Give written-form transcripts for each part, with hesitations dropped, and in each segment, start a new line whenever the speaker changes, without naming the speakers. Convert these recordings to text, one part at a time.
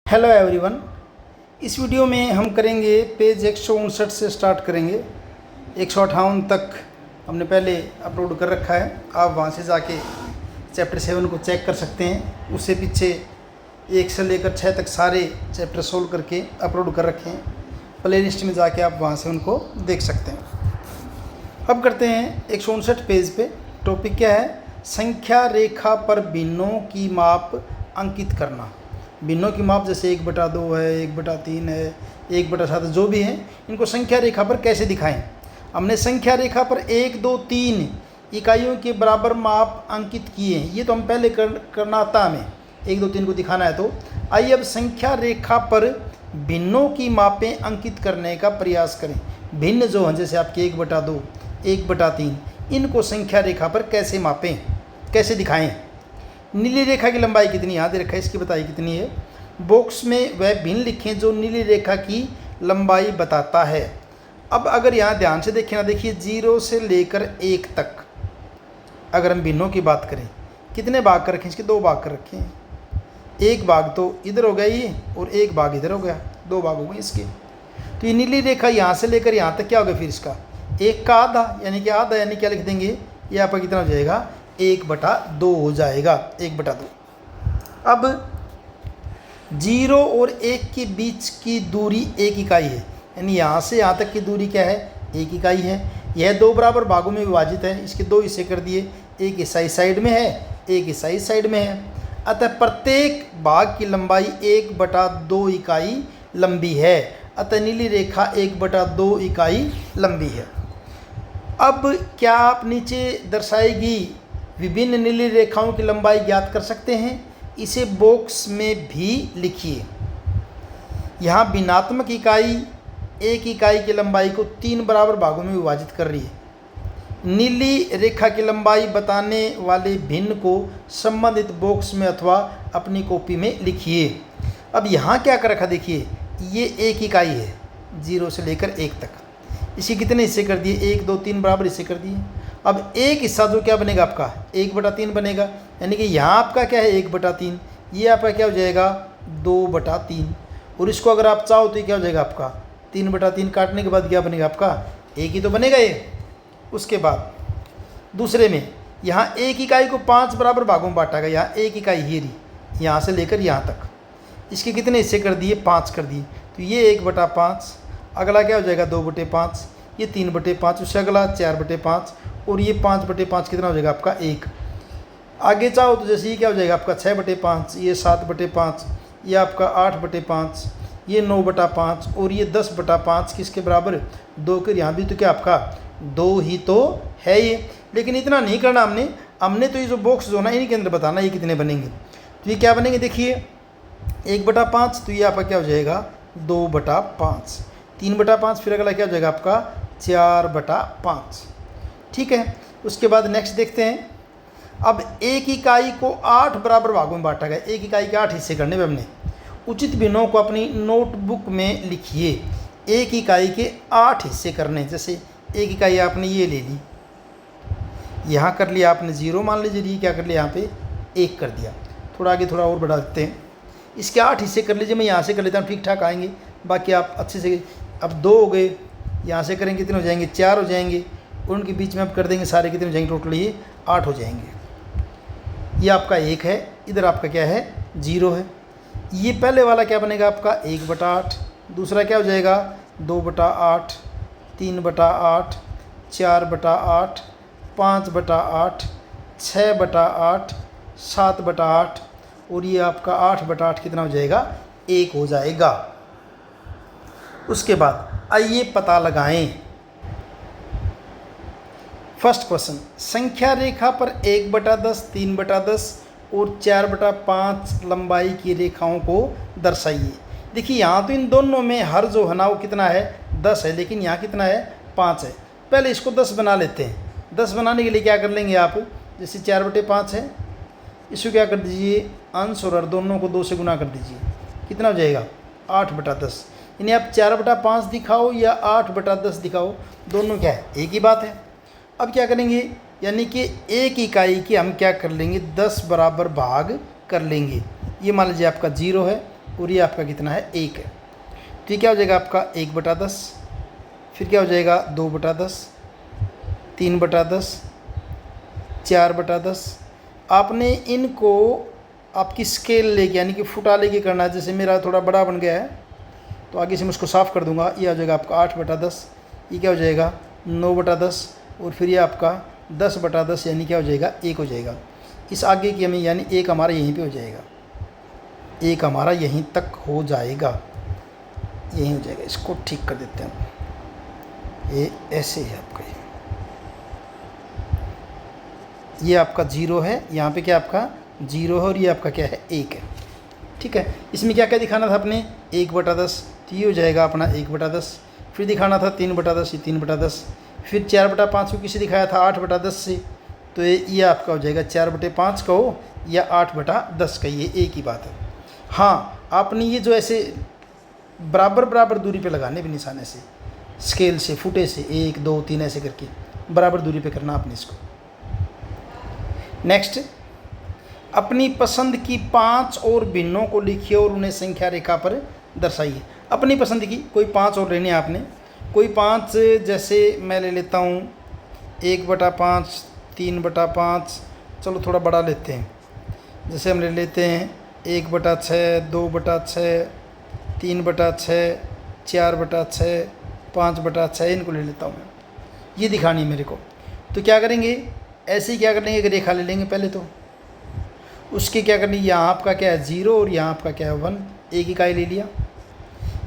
Hello everyone. इस video में हम करेंगे पेज 159 से स्टार्ट करेंगे। 158 तक हमने पहले अपलोड कर रखा है, आप वहां से जाके चैप्टर 7 को चेक कर सकते हैं। उससे पीछे 1 से लेकर 6 तक सारे चैप्टर सोल्व करके अपलोड कर रखे हैं। प्ले लिस्ट में जाके आप वहां से उनको देख सकते हैं। अब करते हैं 159 पेज पे। टॉपिक क्या है? संख्या रेखा पर भिन्नों की माप अंकित करना। भिन्नों की माप जैसे 1/2 है, 1/3 है, 1/7 जो भी हैं, इनको संख्या रेखा पर कैसे दिखाएं। हमने संख्या रेखा पर 1, 2, 3 इकाइयों के बराबर माप अंकित किए हैं। ये तो हम पहले करना आता हमें, 1, 2, 3 को दिखाना है। तो आइए अब संख्या रेखा पर भिन्नों की मापें अंकित करने का प्रयास करें। भिन्न जो हैं जैसे आपके 1/2, 1/3, इनको संख्या रेखा पर कैसे मापें, कैसे दिखाएं। नीली रेखा की लंबाई कितनी याद रखा है, इसकी बताई कितनी है। बॉक्स में वह भिन्न लिखें जो नीली रेखा की लंबाई बताता है। अब अगर यहाँ ध्यान से देखें ना, देखिए 0 से लेकर 1 तक अगर हम भिन्नों की बात करें, कितने भाग कर रखें? इसके 2 भाग कर रखे हैं। एक भाग तो इधर हो गया ये, और एक भाग इधर हो गया, 2 भाग हो गए इसके। तो ये नीली रेखा यहाँ से लेकर यहाँ तक क्या हो गया फिर इसका 1 का आधा, यानी कि आधा, यानी क्या लिख देंगे, ये आपका कितना हो जाएगा 1/2 हो जाएगा, 1/2। अब 0 और 1 के बीच की दूरी 1 इकाई है, यानी यहाँ से यहाँ तक की दूरी क्या है, 1 इकाई है। यह 2 बराबर भागों में विभाजित है, इसके 2 हिस्से कर दिए, एक हिस्सा इस साइड में है, एक हिस्सा इस साइड में है। अतः प्रत्येक भाग की लंबाई 1/2 इकाई लंबी है। अतः नीली रेखा 1/2 इकाई लंबी है। अब क्या आप नीचे दर्शाएगी विभिन्न नीली रेखाओं की लंबाई ज्ञात कर सकते हैं? इसे बॉक्स में भी लिखिए। यहाँ भिन्नात्मक इकाई 1 इकाई की लंबाई को 3 बराबर भागों में विभाजित कर रही है। नीली रेखा की लंबाई बताने वाले भिन्न को संबंधित बॉक्स में अथवा अपनी कॉपी में लिखिए। अब यहाँ क्या कर रखा, देखिए ये 1 इकाई है 0 से लेकर 1 तक। इसे कितने हिस्से कर दिए, 1, 2, 3 बराबर हिस्से कर दिए। अब एक हिस्सा जो क्या बनेगा आपका 1/3 बनेगा, यानी कि यहाँ आपका क्या है 1/3, ये आपका क्या हो जाएगा 2/3। और इसको अगर आप चाहो तो क्या हो जाएगा आपका 3/3। काटने के बाद क्या बनेगा आपका 1 ही तो बनेगा ये। उसके बाद दूसरे में यहाँ 1 इकाई को 5 बराबर भागों में बांटा गया। यहाँ 1 इकाई ही रही, यहाँ से लेकर यहाँ तक, इसके कितने हिस्से कर दिए, 5 कर दिए। तो ये 1/5, अगला क्या हो जाएगा 2/5, ये 3/5, उससे अगला 4/5, और ये 5/5 कितना हो जाएगा आपका 1। आगे चाहो तो जैसे ये क्या हो जाएगा आपका 6/5, ये 7/5, ये आपका 8/5, ये 9/5, और ये 10/5 किसके बराबर 2 के। यहाँ भी तो क्या आपका 2 ही तो है ये। लेकिन इतना नहीं करना हमने तो ये जो बॉक्स जो ना इन्हीं के अंदर बताना ये कितने बनेंगे। तो ये क्या बनेंगे, देखिए 1/5, तो ये आपका क्या हो जाएगा 2/5, 3/5, फिर अगला क्या हो जाएगा आपका 4/5। ठीक है। उसके बाद नेक्स्ट देखते हैं। अब 1 इकाई को 8 बराबर भागों में बांटा गया। 1 इकाई के 8 हिस्से करने में हमने उचित भिन्नों को अपनी नोटबुक में लिखिए। 1 इकाई के 8 हिस्से करने, जैसे 1 इकाई आपने ये ले ली, यहाँ कर लिया आपने 0 मान लीजिए, ये क्या कर लिया यहाँ पे 1 कर दिया। थोड़ा आगे थोड़ा और बढ़ा देते हैं, इसके 8 हिस्से कर लीजिए। मैं यहाँ से कर लेता हूँ, ठीक ठाक आएंगे, बाकी आप अच्छे से। अब 2 हो गए, यहाँ से करेंगे कितने हो जाएंगे 4 हो जाएंगे, उनके बीच में आप कर देंगे सारे कितने हो जाएंगे, टोटल ये 8 हो जाएंगे। ये आपका 1 है, इधर आपका क्या है 0 है। ये पहले वाला क्या बनेगा आपका 1/8, दूसरा क्या हो जाएगा 2/8, 3/8, 4/8, 5/8, 6/8, 7/8, और ये आपका 8/8 कितना हो जाएगा 1 हो जाएगा। उसके बाद आइए पता लगाएं। फर्स्ट क्वेश्चन, संख्या रेखा पर 1/10, 3/10 और 4/5 लंबाई की रेखाओं को दर्शाइए। देखिए यहाँ तो इन दोनों में हर जो है ना वो कितना है 10 है, लेकिन यहाँ कितना है 5 है। पहले इसको 10 बना लेते हैं। 10 बनाने के लिए क्या कर लेंगे आप, जैसे 4/5 है, इसको क्या कर दीजिए अंश और हर दोनों को 2 से गुना कर दीजिए, कितना हो जाएगा 8/10। यानी आप 4/5 दिखाओ या 8/10 दिखाओ, दोनों क्या है एक ही बात है। अब क्या करेंगे, यानी कि 1 इकाई के हम क्या कर लेंगे 10 बराबर भाग कर लेंगे। ये मान लीजिए आपका 0 है, और ये आपका कितना है 1 है। तो ये क्या हो जाएगा आपका 1/10, फिर क्या हो जाएगा 2/10, 3/10, 4/10। आपने इनको आपकी स्केल लेके यानी कि फुटा लेके करना है। जैसे मेरा थोड़ा बड़ा बन गया है तो आगे से मैं उसको साफ़ कर दूंगा। ये आ जाएगा आपका 8/10, ये क्या हो जाएगा 9/10, और फिर ये आपका 10/10 यानी क्या हो जाएगा 1 हो जाएगा। इस आगे की हमें यानी 1 हमारा यहीं पे हो जाएगा, 1 हमारा यहीं तक हो जाएगा, यहीं हो जाएगा। इसको ठीक कर देते हैं, ये ऐसे है आपका, ये आपका 0 है, यहाँ पे क्या आपका 0 है और ये आपका क्या है 1 है। ठीक है, इसमें क्या क्या दिखाना था अपने 1/10, तो ये हो जाएगा अपना 1/10। फिर दिखाना था 3/10, ये 3/10। फिर 4/5 को किसे दिखाया था 8/10 से, तो ये आपका हो जाएगा 4/5 का हो या 8/10 का, ये एक ही बात है। हाँ, आपने ये जो ऐसे बराबर बराबर दूरी पे लगाने भी निशान ऐसे स्केल से फुटे से 1 2 3 ऐसे करके बराबर दूरी पे करना आपने इसको। नेक्स्ट, अपनी पसंद की 5 और भिन्नों को लिखिए और उन्हें संख्या रेखा पर दर्शाइए। अपनी पसंद की कोई 5 और लेने आपने, कोई 5 जैसे मैं ले लेता हूँ 1/5, 3/5, चलो थोड़ा बड़ा लेते हैं। जैसे हम ले लेते हैं 1/6, 2/6, 3/6, 4/6, 5/6, इनको ले लेता हूँ मैं। ये दिखानी है मेरे को, तो क्या करेंगे ऐसे ही क्या कर लेंगे, एक रेखा ले लेंगे पहले। तो उसके क्या करनी, यहाँ आपका क्या है 0 और यहाँ आपका क्या है 1, एक इकाई ले लिया।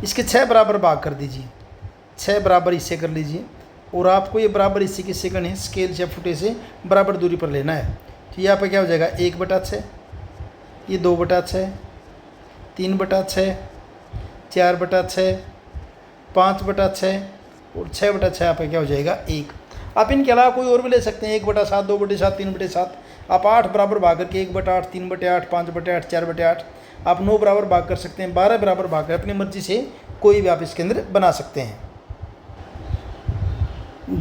इसके 6 बराबर भाग कर दीजिए, 6 बराबर हिस्से कर लीजिए, और आपको ये बराबर हिस्से किससे करने हैं, स्केल से फुटे से बराबर दूरी पर लेना है। तो यहाँ पर क्या हो जाएगा 1/6, ये 2/6, 3/6, 4/6, 5/6 और 6/6 यहाँ पर क्या हो जाएगा 1। आप इनके अलावा कोई और भी ले सकते हैं, 1/7, 2/7, 3/7। आप 8 बराबर भाग करके 1/8, 3/8, 5/8, 4/8, आप 9 बराबर भाग कर सकते हैं, 12 बराबर भाग कर अपनी मर्जी से कोई भी आप इसके अंदर बना सकते हैं।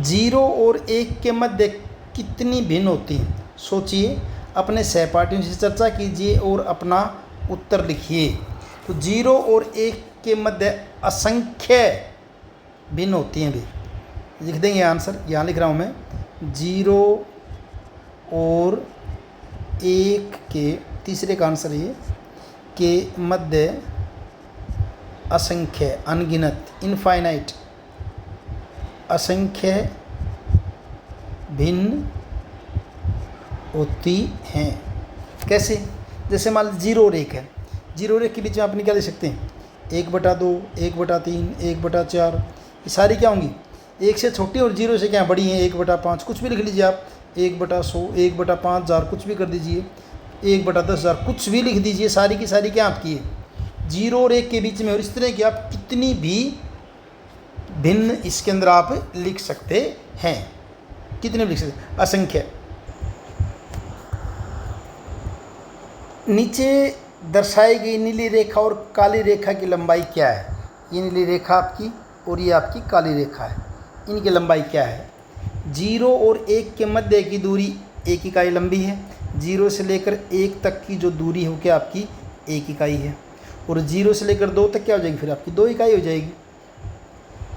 0 और 1 के मध्य कितनी भिन्न होती हैं, सोचिए, अपने सहपाठियों से चर्चा कीजिए और अपना उत्तर लिखिए। तो 0 और 1 के मध्य असंख्य भिन्न होती हैं भी, लिख देंगे आंसर, यहाँ लिख रहा हूँ मैं। 0 और 1 के तीसरे का आंसर ये के मध्य असंख्य, अनगिनत, इनफाइनाइट, असंख्य भिन्न होती हैं। कैसे, जैसे मान लीजिए 0 और 1 है, 0 और 1 के बीच में आप क्या लिख सकते हैं 1/2, 1/3, 1/4, ये सारी क्या होंगी 1 से छोटी और 0 से क्या बड़ी हैं, 1/5, कुछ भी लिख लीजिए आप, 1/100, 1/5000, कुछ भी कर दीजिए, 1/10,000, कुछ भी लिख दीजिए, सारी की सारी क्या आपकी है 0 और 1 के बीच में। और इस तरह की आप कितनी भी भिन्न इसके अंदर आप लिख सकते हैं, कितने भी लिख सकते हैं, असंख्य। नीचे दर्शाई गई नीली रेखा और काली रेखा की लंबाई क्या है। ये नीली रेखा आपकी और ये आपकी काली रेखा है, इनकी लंबाई क्या है। 0 और 1 के मध्य की दूरी 1 इकाई लंबी है, 0 से लेकर 1 तक की जो दूरी हो क्या आपकी 1 इकाई है, और 0 से लेकर 2 तक क्या हो जाएगी फिर आपकी 2 इकाई हो जाएगी।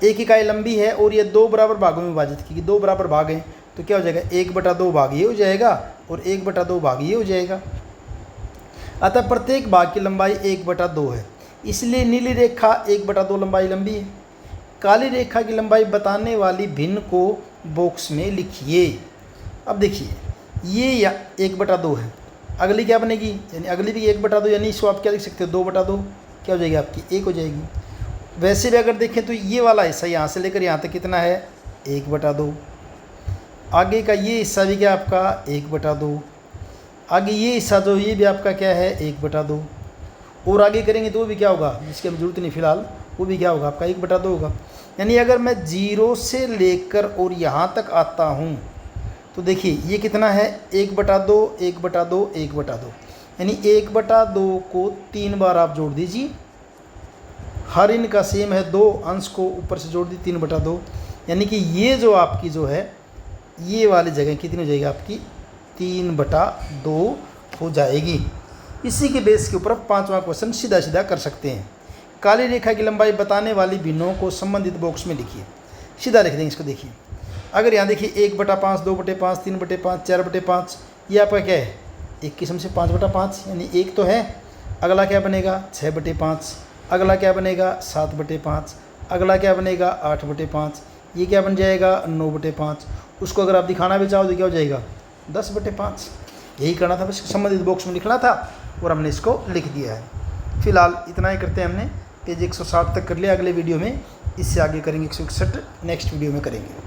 1 इकाई लंबी है और ये 2 बराबर भागों में विभाजित की, 2 बराबर भाग हैं, तो क्या हो जाएगा 1/2 भाग ये हो जाएगा और 1/2 भाग ये हो जाएगा। अतः प्रत्येक भाग की लंबाई 1/2 है, इसलिए नीली रेखा 1/2 लंबाई लंबी है। काली रेखा की लंबाई बताने वाली भिन्न को बॉक्स में लिखिए। अब देखिए ये या 1/2 है, अगली क्या बनेगी, यानी अगली भी 1/2, यानी इसको आप क्या लिख सकते हो 2/2, क्या हो जाएगी आपकी 1 हो जाएगी। वैसे भी अगर देखें तो ये वाला हिस्सा यहाँ से लेकर यहाँ तक कितना है 1/2, आगे का ये हिस्सा भी क्या आपका 1/2, आगे ये हिस्सा जो ये भी आपका क्या है 1/2, और आगे करेंगे तो वो भी क्या होगा, जिसकी हम जरूरत नहीं फिलहाल, वो भी क्या होगा आपका 1/2 होगा। यानी अगर मैं 0 से लेकर और यहाँ तक आता हूँ तो देखिए ये कितना है 1/2, 1/2, 1/2, यानी 1/2 को 3 बार आप जोड़ दीजिए, हर इनका सेम है, 2 अंश को ऊपर से जोड़ दी 3/2, यानी कि ये जो आपकी जो है ये वाली जगह कितनी हो जाएगी आपकी 3/2 हो जाएगी। इसी के बेस के ऊपर आप 5वां क्वेश्चन सीधा सीधा कर सकते हैं। काली रेखा की लंबाई बताने वाली भिन्नों को संबंधित बॉक्स में लिखिए। सीधा लिख देंगे इसको। देखिए अगर यहाँ देखिए 1/5, 2/5, 3/5, 4/5, ये आपका क्या है, एक किस्म से 5/5 यानी एक तो है। अगला क्या बनेगा 6/5, अगला क्या बनेगा 7/5, अगला क्या बनेगा 8/5, ये क्या बन जाएगा 9/5। उसको अगर आप दिखाना भी चाहो तो क्या हो जाएगा 10/5। यही करना था, बस संबंधित बॉक्स में लिखना था और हमने इसको लिख दिया है। फिलहाल इतना ही करते हैं। हमने पेज 160 तक कर लिया। अगले वीडियो में इससे आगे करेंगे 161, नेक्स्ट वीडियो में करेंगे।